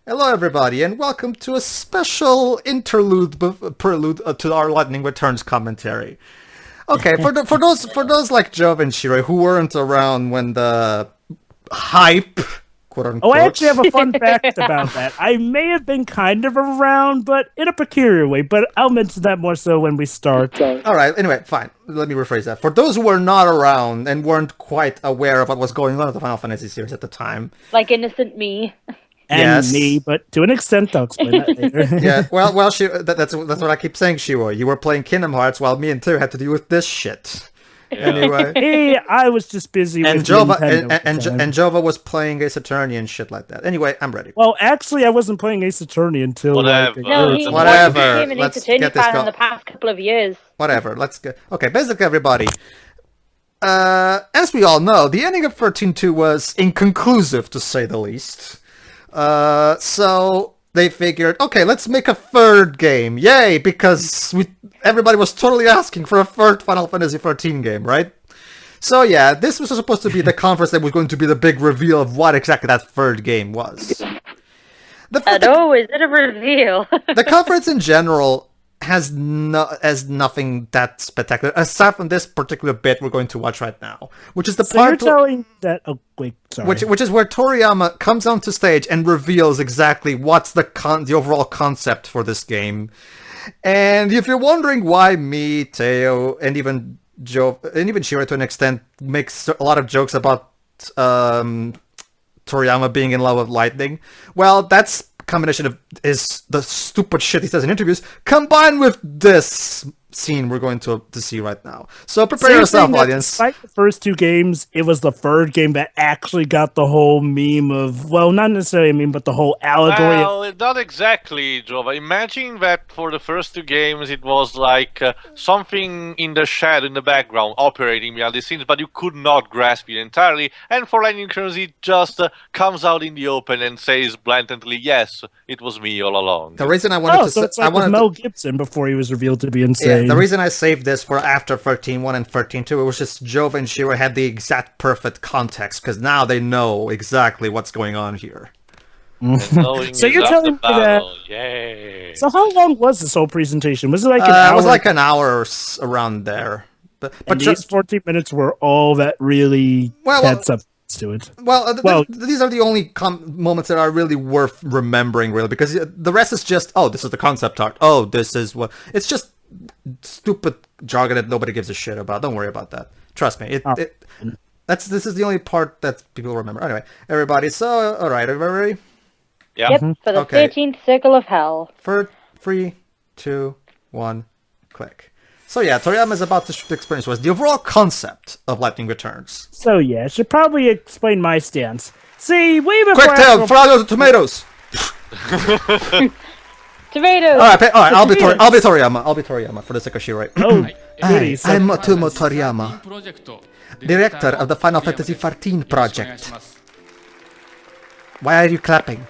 Hello, everybody, and welcome to a special prelude to our Lightning Returns commentary. Okay, for those like Jove and Shiro who weren't around when the hype, quote unquote. Oh, I actually have a fun fact about that. I may have been kind of around, but in a peculiar way. But I'll mention that more so when we start. All right. Anyway, fine. Let me rephrase that. For those who were not around and weren't quite aware of what was going on with the Final Fantasy series at the time, like innocent me. And yes. me, but to an extent, I'll explain that later. Yeah, well, that's what I keep saying, Shiro. You were playing Kingdom Hearts while me and Teru had to deal with this shit. Yeah. Anyway, hey, I was just busy and with Jova Nintendo and Jova was playing Ace Attorney and shit like that. Anyway, I'm ready. Well, actually, I wasn't playing Ace Attorney until whatever. Whatever. Became an Ace Attorney fan in the past couple of years. Whatever. Let's go. Okay, basically, everybody. As we all know, the ending of 13-2 was inconclusive, to say the least. So they figured, okay, let's make a third game. Yay, because everybody was totally asking for a third Final Fantasy XIII game, right? So yeah, this was supposed to be the conference that was going to be the big reveal of what exactly that third game was. Is it a reveal? The conference in general has nothing that spectacular, aside from this particular bit we're going to watch right now, which is the part you're telling that. Oh wait, sorry. Which is where Toriyama comes onto stage and reveals exactly what's the overall concept for this game. And if you're wondering why me, Teo, and even Joe, and even Shiro to an extent makes a lot of jokes about Toriyama being in love with lightning, well, that's combination of the stupid shit he says in interviews combined with this scene we're going to see right now. So prepare yourself, audience. Despite the first two games, it was the third game that actually got the whole meme of, well, not necessarily a meme, but the whole allegory. Well, not exactly, Jova. Imagine that for the first two games it was like something in the shadow, in the background, operating behind the scenes, but you could not grasp it entirely. And for Lightning Returns, it just comes out in the open and says blatantly, yes, it was me all along. The reason I wanted so it's like with Mel Gibson before he was revealed to be insane. Yeah, the reason I saved this for after 13.1 and 13.2, it was just Jove and Shiro had the exact perfect context, because now they know exactly what's going on here. So you're telling me that... Yay. So how long was this whole presentation? Was it like an hour? It was like an hour around there. But these 14 minutes were all that really had substance to it. Well, these are the only moments that are really worth remembering, really, because the rest is just, oh, this is the concept art. Oh, this is what... It's just stupid jargon that nobody gives a shit about. Don't worry about that. Trust me. This is the only part that people remember. Anyway, everybody. So, all right, everybody ready? Yeah. Yep. For the 13th Circle of Hell. 3, 2, 1, click. So yeah, Toriyama is about to explain to us the overall concept of Lightning Returns. So yeah, I should probably explain my stance. See, way before... Quick, Tail, throw out the tomatoes. Tomatoes. All right. I'll be Toriyama for the sake of Shiro. Oh, I'm Motomy Toriyama, director of the Final Fantasy XIII project. Why are you clapping?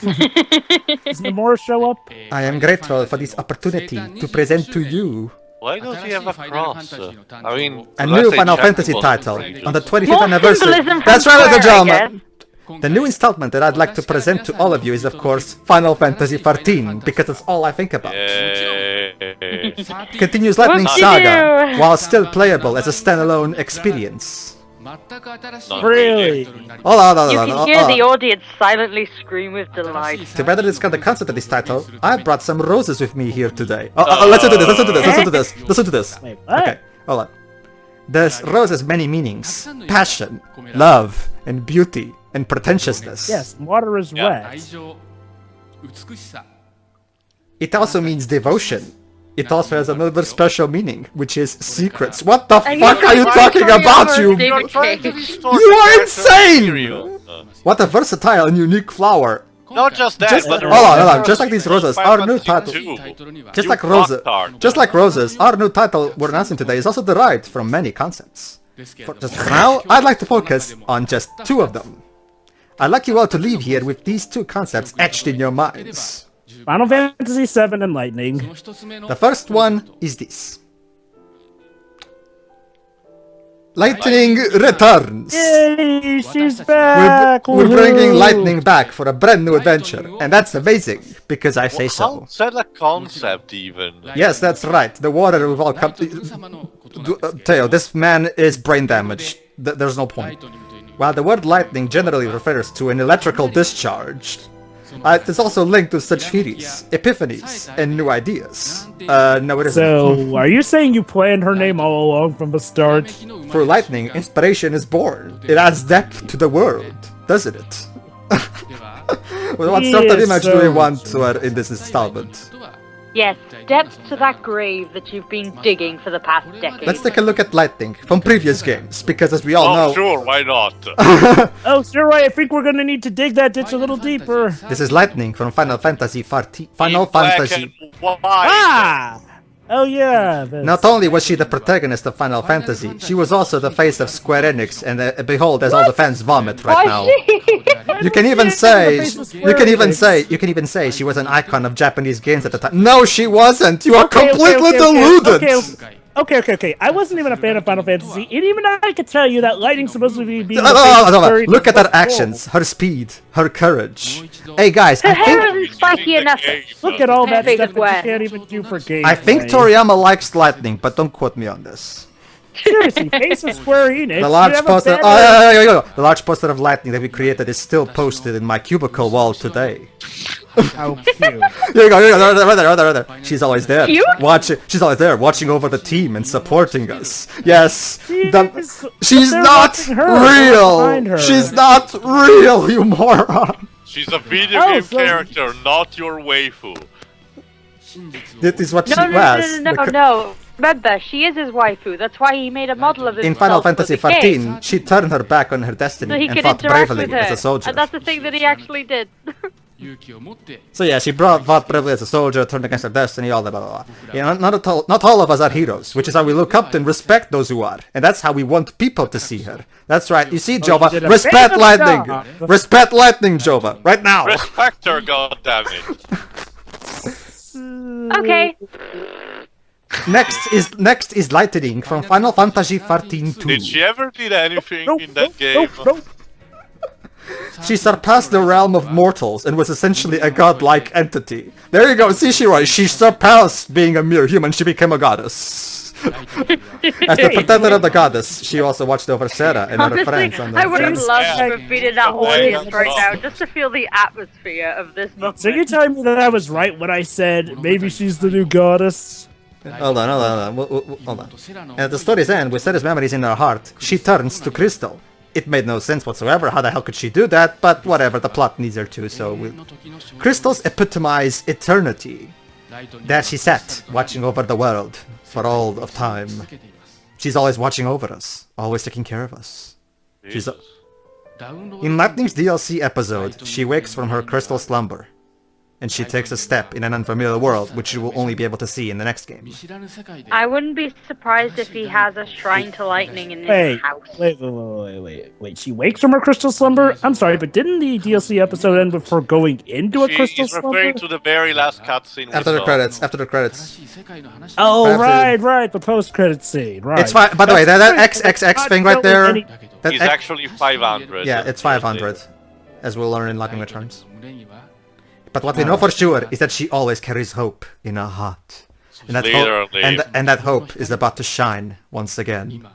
Does Nomura show up? I am grateful for this opportunity to present to you. Why does he have a cross? I mean, a new Final Fantasy title on the 25th anniversary. That's right, ladies and gentlemen. The new installment that I'd like to present to all of you is, of course, Final Fantasy XIII, because that's all I think about. Continues Lightning Saga, while still playable as a standalone experience. Really? You can hear the audience silently scream with delight. To better describe the concept of this title, I brought some roses with me here today. Listen to this. Wait, what? Okay, hold on. This rose has many meanings: passion, love, and beauty, and pretentiousness. Yes, water is red. It also means devotion. It also has another special meaning, which is secrets. What the fuck are you talking about, you? You are insane! What a versatile and unique flower. Not just that, but hold on. Just like these roses, our new title. Just like roses, our new title we're announcing today is also derived from many concepts. For now, I'd like to focus on just two of them. I'd like you all to leave here with these two concepts etched in your minds. Final Fantasy VII and Lightning. The first one is this. Lightning returns. Yay, she's back! We're bringing Woohoo! Lightning back for a brand new adventure, and that's amazing because I say so. How's that a concept even? Yes, that's right. The water we've all come to. Teo, this man is brain damaged. There's no point. While the word lightning generally refers to an electrical discharge, it's also linked to such theories, epiphanies, and new ideas. No, it isn't. So, are you saying you planned her name all along from the start? Through lightning, inspiration is born. It adds depth to the world, doesn't it? Well, what sort of Yes, image do we want in this installment? Yes, depth to that grave that you've been digging for the past decade. Let's take a look at lightning from previous games, because as we all know... Sure, why not? Oh, you're right. I think we're gonna need to dig that ditch a little deeper. This is lightning from Final Fantasy XIV. Final In black Fantasy. and white. Ah! Oh yeah. this- Not only was she the protagonist of Final Fantasy, she was also the face of Square Enix, and behold, as all the fans vomit right now. You can even say, you can even say she was an icon of Japanese games at the time. No, she wasn't. You are completely deluded. Okay. I wasn't even a fan of Final Fantasy, and even I could tell you that lightning's supposed to be being. Look at her actions, her speed, her courage. Hey guys, Her hair isn't spiky enough. Look at all that Perfect stuff that wear. you can't even do for games. I think Toriyama likes lightning, but don't quote me on this. Seriously, face of Square Enix. The large you have a poster, better- the large poster of lightning that we created is still posted in my cubicle wall today. How cute. Here you go, right there. She's always there. Cute? She's always there, watching over the team and supporting us. Yes, Yes, she's they're not watching her, behind her. real. She's not real, you moron. She's a video Oh, game so- character, not your waifu. This is what she No, was. no. Remember, she is his waifu. That's why he made a model of himself. In Final Fantasy for the game, XIV, she turned her back on her so destiny he and could fought interact bravely with her. as a soldier. And that's the thing that he actually did. So yeah, she fought bravely as a soldier, turned against her destiny, all that blah blah blah. Yeah, not all of us are heroes, which is how we look up to and respect those who are, and that's how we want people to see her. That's right. You see, Jova, did a respect big lightning, job. respect lightning, Jova, right now. Respect her, goddammit. Okay. Next is lightning from Final Fantasy XIII-2. Did she ever did anything Nope, in that nope, game? nope. She surpassed the realm of mortals and was essentially a godlike entity. There you go, see Shiroi, she surpassed being a mere human, she became a goddess. As the protector of the goddess, she also watched over Sarah and her Honestly, friends on the I would have Yes. loved Yeah. to have been in that Oh, audience yeah. right now, just to feel the atmosphere of this moment. So you're telling me that I was right when I said maybe she's the new goddess? Hold on. Hold on. At the story's end, with Sarah's memories in her heart, she turns to Crystal. It made no sense whatsoever. How the hell could she do that? But whatever, the plot needs her to, so Crystals epitomize eternity. There she sat, watching over the world for all of time. She's always watching over us, always taking care of us. She's in Lightning's DLC episode, she wakes from her crystal slumber, and she takes a step in an unfamiliar world, which you will only be able to see in the next game. I wouldn't be surprised if he has a shrine to lightning in his Wait, house. wait. She wakes from her crystal slumber? I'm sorry, but didn't the DLC episode end with her going into a crystal She's referring slumber? to the very last cutscene. we After the saw. credits. Oh, Perhaps right, the post-credit scene, right. It's fine. By the way, that XXX thing right there. That It's X- actually 500. yeah, it's 500, as we'll learn in Lightning Returns. But what we know for sure is that she always carries hope in her heart, and that hope, Literally. and that hope is about to shine once again.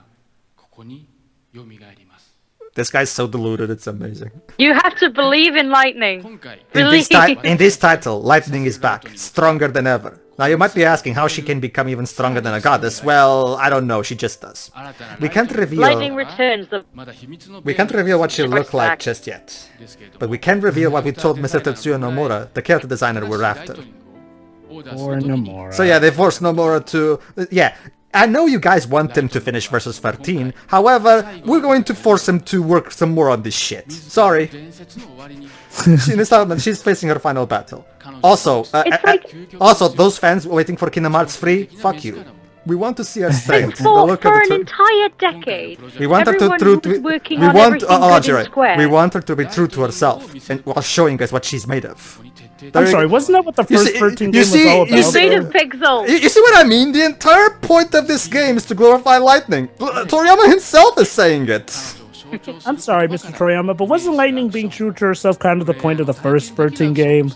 This guy's so deluded, it's amazing. You have to believe in lightning. In Believe. this title, Lightning is back, stronger than ever. Now you might be asking how she can become even stronger than a goddess. Well, I don't know, she just does. We can't Lightning reveal returns. what she'll look like just yet. But we can reveal what we told Mr. Tetsuya Nomura, the character designer we're after. Or Nomura. So yeah, they forced Nomura to... yeah, I know you guys want him to finish Versus 13, however, we're going to force him to work some more on this shit. Sorry. In this element, she's facing her final battle. Also, It's like- also, those fans waiting for Kingdom Hearts 3, fuck you. We want to see her strength. For an entire decade, we want her everyone to who was working on everything good in Square. We want her to be true to herself, and while showing us what she's made of. I'm sorry, wasn't that what the first 13 game was all about? He's made of pixels. You see what I mean? The entire point of this game is to glorify lightning. Toriyama himself is saying it. I'm sorry, Mr. Toriyama, but wasn't Lightning being true to herself kind of the point of the first 13 game?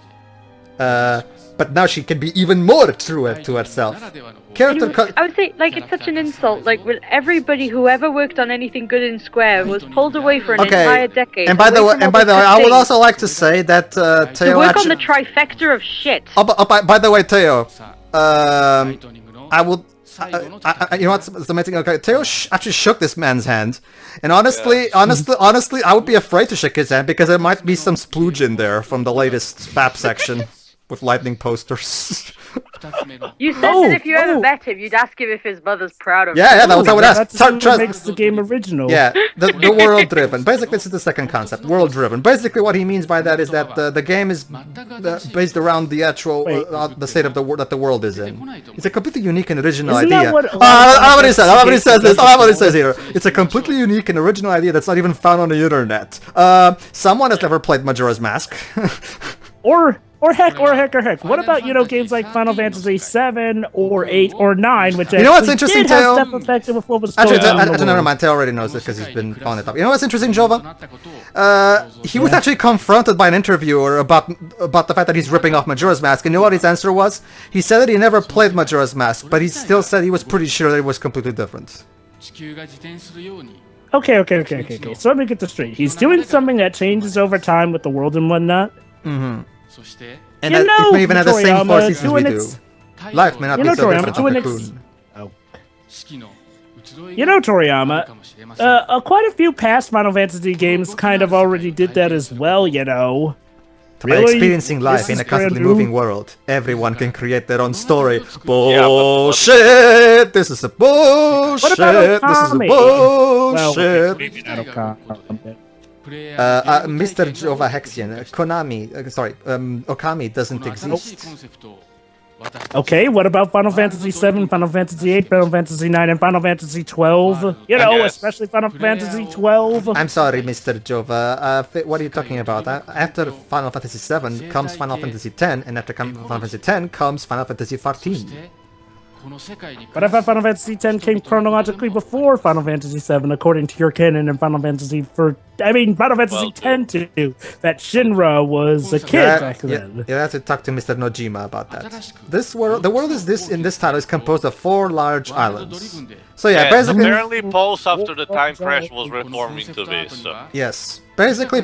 But now she can be even more true to herself. I would say, like, it's such an insult. Like, with everybody who ever worked on anything good in Square was pulled away for an entire decade. And by the way, I would also like to say that Teo to work on the trifecta of shit. By the way, Teo, I would. You know what's amazing? Okay, Teo actually shook this man's hand, and honestly, I would be afraid to shake his hand because there might be some splooge in there from the latest FAP section with lightning posters. You said that if you ever met him, you'd ask him if his mother's proud of him. Yeah, that was what I would ask. That's what makes the game original. Yeah, the world-driven. Basically, this is the second concept, world-driven. Basically, what he means by that is that the game is based around the actual the state of the world that the world is in. It's a completely unique and original idea. He says here. It's a completely unique and original idea that's not even found on the internet. Someone has never played Majora's Mask. Or heck. What about, games like Final Fantasy VII or 8 or 9, which what's interesting, did have Teo? step effective with what was going on. Never mind. Teo already knows this because he's been following it up. You know what's interesting, Jova? He was actually confronted by an interviewer about the fact that he's ripping off Majora's Mask, and you know what his answer was? He said that he never played Majora's Mask, but he still said he was pretty sure that it was completely different. Okay. So let me get this straight. He's doing something that changes over time with the world and whatnot. Mm-hmm. And it may even have the same forces as we do. Life may not be so different from Cocoon. Toriyama, quite a few past Final Fantasy games kind of already did that as well, By experiencing life in a constantly moving world, everyone can create their own story. Bullshit! This is a bullshit! This is a bullshit! Mr. Jova Hexian, Okami doesn't exist. Okay, what about Final Fantasy VII, Final Fantasy VIII, Final Fantasy IX, and Final Fantasy XII? Especially Final Fantasy XII. I'm sorry, Mr. Jova. What are you talking about? After Final Fantasy VII comes Final Fantasy X, and after Final Fantasy X comes Final Fantasy XIV. But I thought Final Fantasy X came chronologically before Final Fantasy VII, according to your canon, and Final Fantasy X too. That Shinra was a kid back then. You have to talk to Mr. Nojima about that. The world in this title is composed of 4 large islands. So basically, apparently Pulse after the time crash was reformed into this. Yes. Basically,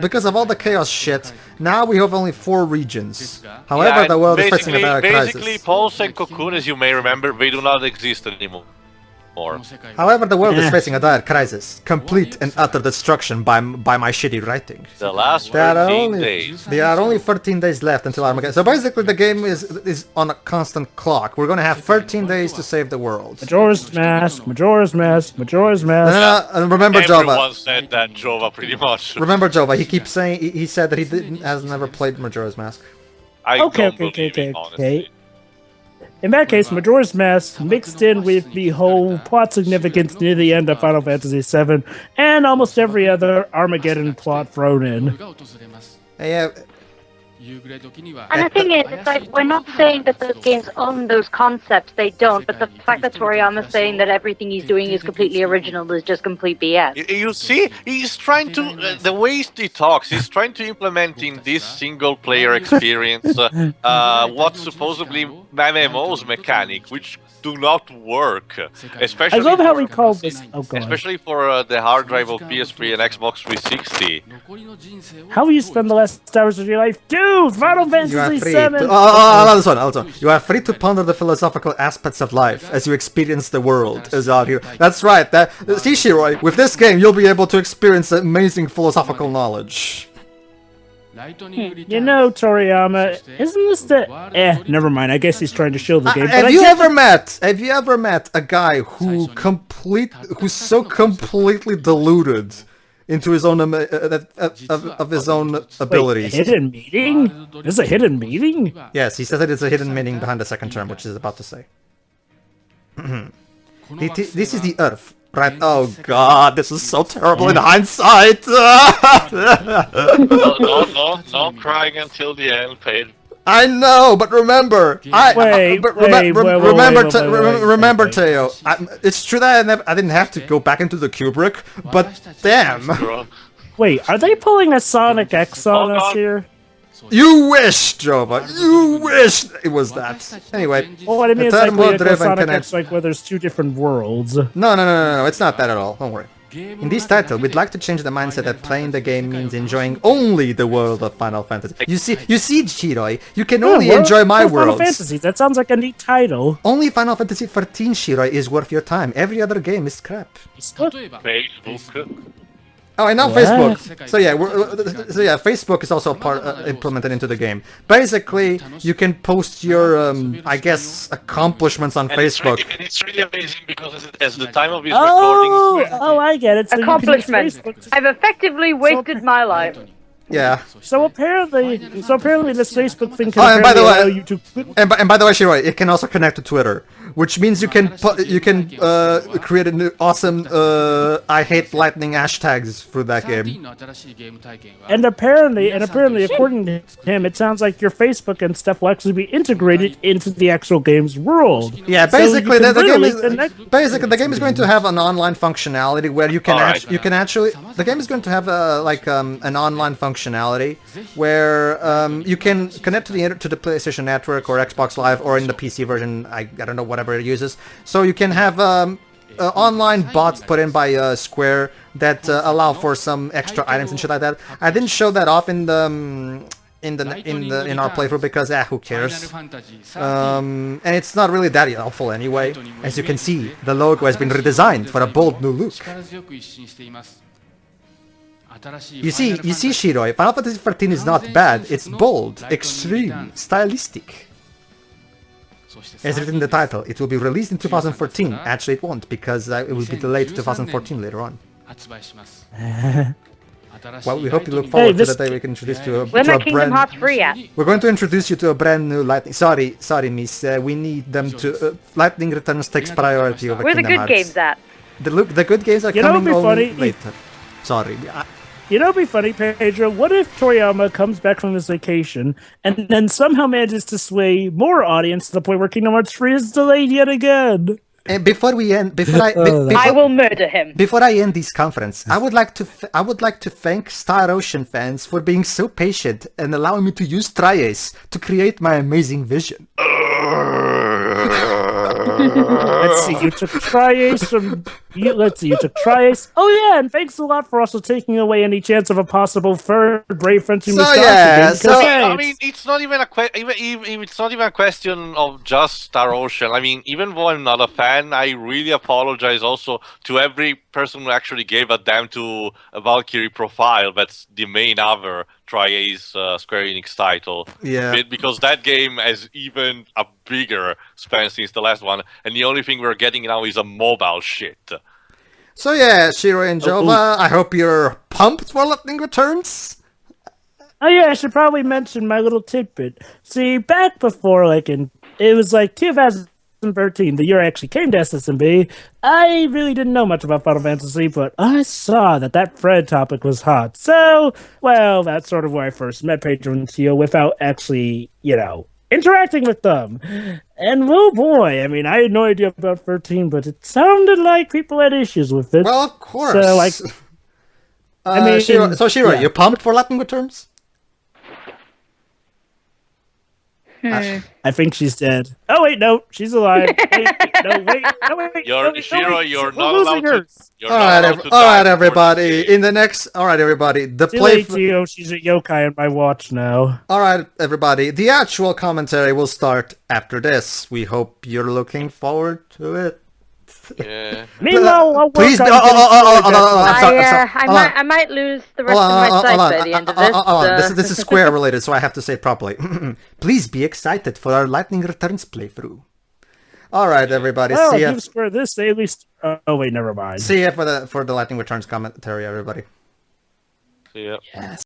because of all the chaos shit, now we have only 4 regions. However, the world is facing a dire crisis. Basically, Pulse and Cocoon, as you may remember, they do not exist anymore. However, the world is facing a dire crisis, complete and utter destruction by my shitty writing. The last 13 days. There are only 13 days left until Armageddon. So basically, the game is on a constant clock. We're gonna have 13 days to save the world. Majora's Mask. And Everyone remember, Jova. said that, Jova, pretty much. Remember, Jova. He keeps saying he said that has never played Majora's Mask. Okay. In that case, Majora's Mask mixed in with the whole plot significance near the end of Final Fantasy VII, and almost every other Armageddon plot thrown in. Yeah. And the thing is, it's like, we're not saying that those games own those concepts, they don't, but the fact that Toriyama's saying that everything he's doing is completely original is just complete BS. You see, he's trying to, the way he talks, he's trying to implement in this single-player experience what's supposedly MMO's mechanic, which do not work. Especially I love how he called this. Especially for the hard drive of PS3 and Xbox 360. How will you spend the last hours of your life? Dude, Final Fantasy VII! This one. You are free to ponder the philosophical aspects of life as you experience the world is out here. That's right. See, Shiroi, with this game, you'll be able to experience amazing philosophical knowledge. Toriyama, isn't this the... never mind. I guess he's trying to show the game. Have you ever met a guy who's so completely deluded into his own of his own abilities? Wait, hidden meaning? Is a hidden meaning? Yes, he says that it's a hidden meaning behind the second term, which he's about to say. This is the Earth, right? Oh god, this is so terrible in hindsight! No crying until the end, Paige. I know, but remember, remember, Teo. It's true that I didn't have to go back into the Kubrick, but damn. Wait, are they pulling a Sonic X on us here? You wish, Jova. You wish it was that. Anyway, well, what I mean is like Sonic X, like where there's two different worlds. No, it's not that at all. Don't worry. In this title, we'd like to change the mindset that playing the game means enjoying only the world of Final Fantasy. You see, Shiroi, you can only enjoy my world. Final Fantasy, that sounds like a neat title. Only Final Fantasy XIII, Shiroi, is worth your time. Every other game is crap. Facebook. Oh, and now Facebook. So yeah, Facebook is also implemented into the game. Basically, you can post your, I guess, accomplishments on Facebook. It's really amazing because at the time of his recording... Oh, I get it. So accomplishments. I've effectively wasted my life. Yeah. So apparently this Facebook thing can and by the way, allow you to... And by the way, Shiroi, it can also connect to Twitter, which means you can create a new awesome I hate lightning hashtags for that game. And apparently, according to him, it sounds like your Facebook and stuff will actually be integrated into the actual game's world. Yeah, basically the game is going to have an online functionality where you can the game is going to have an online functionality where you can connect to the PlayStation Network or Xbox Live or in the PC version. I don't know, whatever it uses. So you can have online bots put in by Square that allow for some extra items and shit like that. I didn't show that off in our playthrough because who cares? And it's not really that helpful anyway. As you can see, the logo has been redesigned for a bold new look. You see, Shiroi, Final Fantasy XIII is not bad. It's bold, extreme, stylistic. As written in the title, it will be released in 2014. Actually, it won't, because it will be delayed to 2014 later on. Well, we hope you look forward to the day we can introduce you to a brand... We're going to introduce you to a brand new Lightning... Sorry, miss. We need them to... Lightning Returns takes priority over Where Kingdom the good games at? The good games are coming on later. Sorry. You know, it'd be funny, Pedro. What if Toriyama comes back from his vacation and then somehow manages to sway more audience to the point where Kingdom Hearts 3 is delayed yet again? And before I will murder him. Before I end this conference, I would like to thank Star Ocean fans for being so patient and allowing me to use Tri-Ace to create my amazing vision. Let's see, you took Tri-Ace from... you took Tri-Ace. Oh yeah, and thanks a lot for also taking away any chance of a possible third Brave Frontier Musashi game. I mean, it's not even it's not even a question of just Star Ocean. I mean, even though I'm not a fan, I really apologize also to every person who actually gave a damn to a Valkyrie profile. That's the main other Tri-Ace Square Enix title. Yeah. Because that game has even a bigger span since the last one, and the only thing we're getting now is a mobile shit. So yeah, Shiroi and Jova, I hope you're pumped for Lightning Returns. Oh yeah, I should probably mention my little tidbit. See, back before, it was 2013, the year I actually came to SSMB, I really didn't know much about Final Fantasy, but I saw that Fred topic was hot. So, well, that's sort of where I first met Pedro and Tio without actually, interacting with them. And oh boy, I mean, I had no idea about 13, but it sounded like people had issues with it. Well, of course. So, Shiroi, you pumped for Lightning Returns? I think she's dead. Oh wait, no, she's alive. Wait. Shiroi, you're not allowed to. All right, everybody. In the next, the playthrough. She's a yokai on my watch now. All right, everybody. The actual commentary will start after this. We hope you're looking forward to it. Yeah. Meanwhile, please. I might lose the rest of my sight by the end of this. This is Square related, so I have to say it properly. Please be excited for our Lightning Returns playthrough. All right, everybody. Well, give Square this. They at least. Oh wait, never mind. See ya for the Lightning Returns commentary, everybody. See ya. Yes.